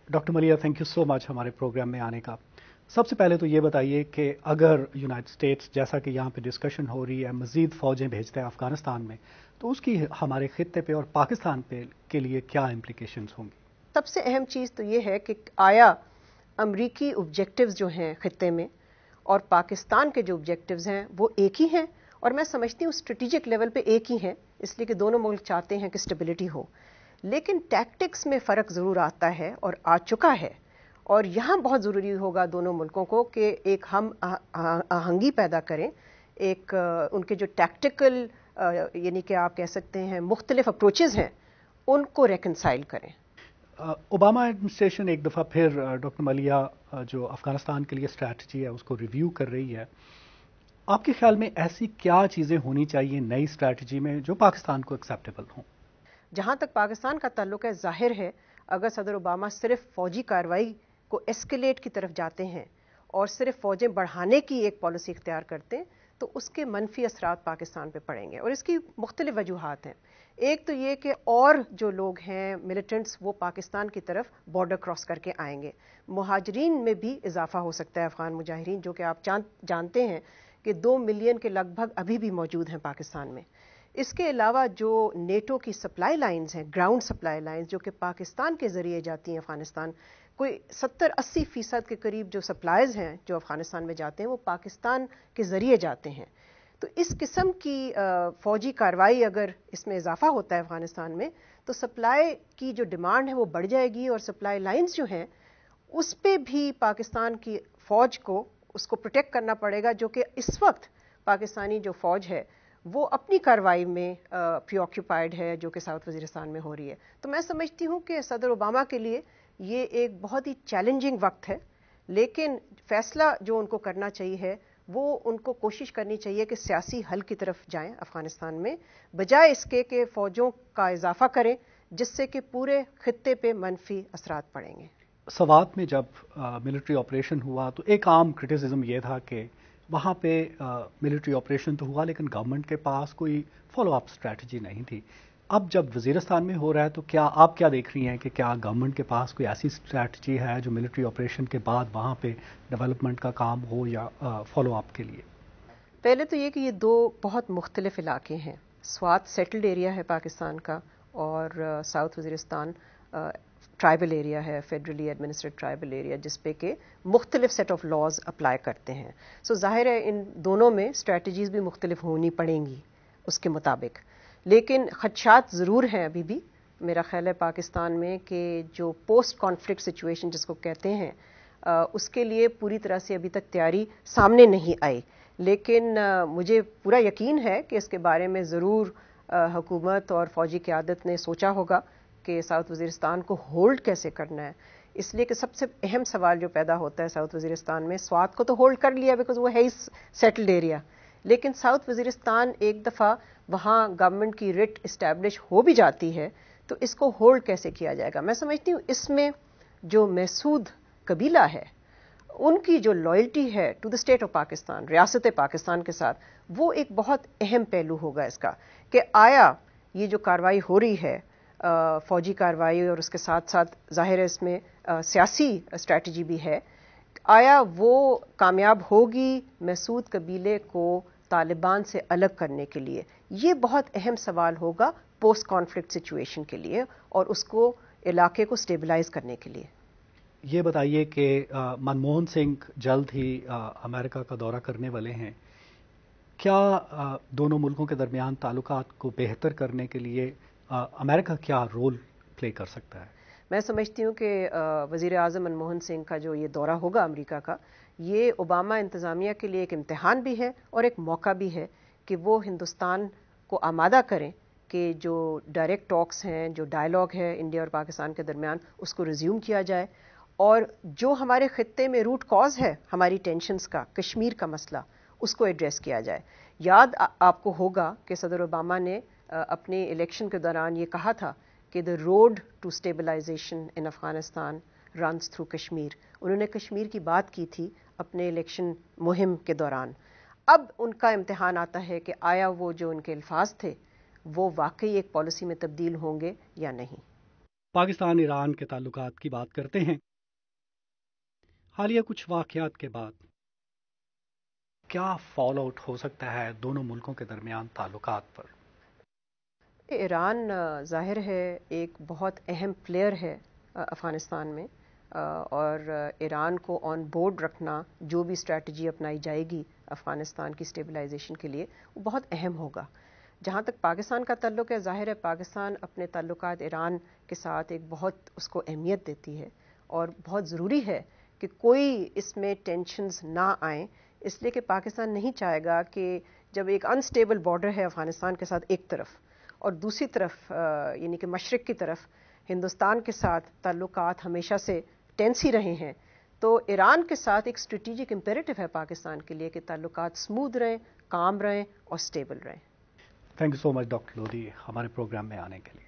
Doctor मलिया, thank you so much हमारे programme में आने का। सबसे पहले तो ये बताइए कि अगर यूनाइटेड स्टेट्स, जैसा कि यहाँ पे डिस्कशन हो रही है, मज़ीद फ़ौजें भेजते हैं अफ़गानिस्तान में, तो उसकी हमारे ख़ित्ते पे और पाकिस्तान पे के लिए क्या इम्प्लिकेशंस होंगी? सबसे अहम चीज़ तो ये है कि आया अमरीकी ऑब्जेक्टिव्स जो हैं ख़ित्ते में और पाकिस्तान के जो ऑब्जेक्टिव्स हैं वो एक ही हैं, और मैं समझती हूँ स्ट्रेटेजिक लेवल पे एक ही हैं, इसलिए कि दोनों मुल्क चाहते हैं कि स्टेबिलिटी हो। लेकिन टैक्टिक्स में फ़र्क ज़रूर आता है और आ चुका है, और यहाँ बहुत ज़रूरी होगा दोनों मुल्कों को कि एक हम आहंगी पैदा करें, एक उनके जो टैक्टिकल यानी कि आप कह सकते हैं मुख्तलिफ अप्रोचेज़ हैं उनको रेकनसाइल करें। ओबामा एडमिनिस्ट्रेशन एक दफ़ा फिर डॉक्टर मलिया जो अफ़गानिस्तान के लिए स्ट्रैटेजी है उसको रिव्यू कर रही है। आपके ख्याल में ऐसी क्या चीज़ें होनी चाहिए नई स्ट्रैटेजी में जो पाकिस्तान को एक्सेप्टेबल हों? जहाँ तक पाकिस्तान का ताल्लुक है, जाहिर है अगर सदर ओबामा सिर्फ फौजी कार्रवाई को एस्केलेट की तरफ जाते हैं और सिर्फ फौजें बढ़ाने की एक पॉलिसी इख्तियार करते हैं तो उसके मनफी असरात पाकिस्तान पे पड़ेंगे, और इसकी मुख्तलिफ वजूहात हैं। एक तो ये कि और जो लोग हैं मिलिटेंट्स वो पाकिस्तान की तरफ बॉर्डर क्रॉस करके आएंगे, मुहाजिरीन में भी इजाफा हो सकता है। अफगान मुजाहिरीन जो कि आप जानते हैं कि 2 मिलियन के लगभग अभी भी मौजूद हैं पाकिस्तान में। इसके अलावा जो नेटो की सप्लाई लाइंस हैं, ग्राउंड सप्लाई लाइंस जो कि पाकिस्तान के ज़रिए जाती हैं अफ़गानिस्तान, कोई 70-80% के करीब जो सप्लाईज हैं जो अफ़गानिस्तान में जाते हैं वो पाकिस्तान के ज़रिए जाते हैं। तो इस किस्म की फ़ौजी कार्रवाई अगर इसमें इजाफा होता है अफ़गानिस्तान में तो सप्लाई की जो डिमांड है वो बढ़ जाएगी, और सप्लाई लाइंस जो हैं उस पर भी पाकिस्तान की फ़ौज को उसको प्रोटेक्ट करना पड़ेगा, जो कि इस वक्त पाकिस्तानी जो फ़ौज है वो अपनी कार्रवाई में प्रीऑक्यूपाइड है जो कि साउथ वज़ीरिस्तान में हो रही है। तो मैं समझती हूँ कि सदर ओबामा के लिए ये एक बहुत ही चैलेंजिंग वक्त है, लेकिन फैसला जो उनको करना चाहिए है वो उनको कोशिश करनी चाहिए कि सियासी हल की तरफ जाएं अफ़गानिस्तान में, बजाय इसके कि फ़ौजों का इजाफा करें जिससे कि पूरे खित्ते पे मनफी असरात पड़ेंगे। सवात में जब मिलिट्री ऑपरेशन हुआ तो एक आम क्रिटिसिज्म ये था कि वहाँ पे मिलिट्री ऑपरेशन तो हुआ लेकिन गवर्नमेंट के पास कोई फॉलो अप स्ट्रैटेजी नहीं थी। अब जब वज़ीरिस्तान में हो रहा है तो क्या आप क्या देख रही हैं कि क्या गवर्नमेंट के पास कोई ऐसी स्ट्रैटेजी है जो मिलिट्री ऑपरेशन के बाद वहाँ पे डेवलपमेंट का काम हो या फॉलो अप के लिए? पहले तो ये कि ये दो बहुत मुख्तलिफ इलाके हैं। स्वात सेटल्ड एरिया है पाकिस्तान का, और साउथ वज़ीरिस्तान ट्राइबल एरिया है, फेडरली एडमिनिस्ट्रेटेड ट्राइबल एरिया, जिस पे के मुख्तलिफ सेट ऑफ लॉज अप्लाई करते हैं। सो जाहिर है इन दोनों में स्ट्रैटेजीज़ भी मुख्तलिफ होनी पड़ेंगी उसके मुताबिक, लेकिन खदशात ज़रूर हैं अभी भी। मेरा ख्याल है पाकिस्तान में कि जो पोस्ट कॉन्फ्लिक्ट सिचुएशन जिसको कहते हैं उसके लिए पूरी तरह से अभी तक तैयारी सामने नहीं आई, लेकिन मुझे पूरा यकीन है कि इसके बारे में ज़रूर हुकूमत और फ़ौजी क़यादत ने सोचा होगा कि साउथ वज़ीरिस्तान को होल्ड कैसे करना है। इसलिए कि सबसे अहम सवाल जो पैदा होता है साउथ वज़ीरिस्तान में, स्वात को तो होल्ड कर लिया बिकॉज वो है ही सेटल्ड एरिया, लेकिन साउथ वज़ीरिस्तान एक दफ़ा वहाँ गवर्नमेंट की रिट इस्टेब्लिश हो भी जाती है तो इसको होल्ड कैसे किया जाएगा। मैं समझती हूँ इसमें जो महसूद कबीला है उनकी जो लॉयल्टी है to the state of Pakistan, रियासत पाकिस्तान के साथ, वो एक बहुत अहम पहलू होगा इसका कि आया ये जो कार्रवाई हो रही है फौजी कार्रवाई और उसके साथ साथ जाहिर है इसमें सियासी स्ट्रैटेजी भी है, आया वो कामयाब होगी महसूद कबीले को तालिबान से अलग करने के लिए। ये बहुत अहम सवाल होगा पोस्ट कॉन्फ्लिक्ट सिचुएशन के लिए और उसको इलाके को स्टेबलाइज करने के लिए। ये बताइए कि मनमोहन सिंह जल्द ही अमेरिका का दौरा करने वाले हैं। क्या दोनों मुल्कों के दरमियान ताल्लुकात को बेहतर करने के लिए अमेरिका क्या रोल प्ले कर सकता है? मैं समझती हूँ कि वज़ीर आज़म मनमोहन सिंह का जो ये दौरा होगा अमेरिका का, ये ओबामा इंतज़ामिया के लिए एक इम्तिहान भी है और एक मौका भी है कि वो हिंदुस्तान को आमादा करें कि जो डायरेक्ट टॉक्स हैं, जो डायलॉग है इंडिया और पाकिस्तान के दरमियान, उसको रिज्यूम किया जाए, और जो हमारे खित्ते में रूट कॉज है हमारी टेंशन्स का, कश्मीर का मसला, उसको एड्रेस किया जाए। याद आपको होगा कि सदर ओबामा ने अपने इलेक्शन के दौरान ये कहा था कि the road to stabilisation in Afghanistan runs through Kashmir. उन्होंने कश्मीर की बात की थी अपने इलेक्शन मुहिम के दौरान। अब उनका इम्तिहान आता है कि आया वो जो उनके अल्फाज थे वो वाकई एक पॉलिसी में तब्दील होंगे या नहीं। پاکستان ایران کے تعلقات کی بات کرتے ہیں۔ حالیہ کچھ واقعات کے بعد کیا فال آؤٹ ہو سکتا ہے دونوں ملکوں کے درمیان تعلقات پر؟ ایران ظاہر ہے ایک بہت اہم پلیئر ہے افغانستان میں، اور ایران کو آن بورڈ رکھنا، جو بھی اسٹریٹجی اپنائی جائے گی افغانستان کی اسٹیبلائزیشن کے لیے، وہ بہت اہم ہوگا۔ جہاں تک پاکستان کا تعلق ہے، ظاہر ہے پاکستان اپنے تعلقات ایران کے ساتھ ایک بہت اس کو اہمیت دیتی ہے، اور بہت ضروری ہے کہ کوئی اس میں ٹینشنز نہ آئیں، اس لیے کہ پاکستان نہیں چاہے گا کہ جب ایک انسٹیبل بارڈر ہے افغانستان کے ساتھ ایک طرف، اور دوسری طرف یعنی کہ مشرق کی طرف ہندوستان کے ساتھ تعلقات ہمیشہ سے ٹینس ہی رہے ہیں، تو ایران کے ساتھ ایک اسٹریٹجک امپیریٹو ہے پاکستان کے لیے کہ تعلقات اسموتھ رہیں، کام رہیں اور اسٹیبل رہیں۔ Thank you so much doctor Lodhi ہمارے پروگرام میں آنے کے لیے۔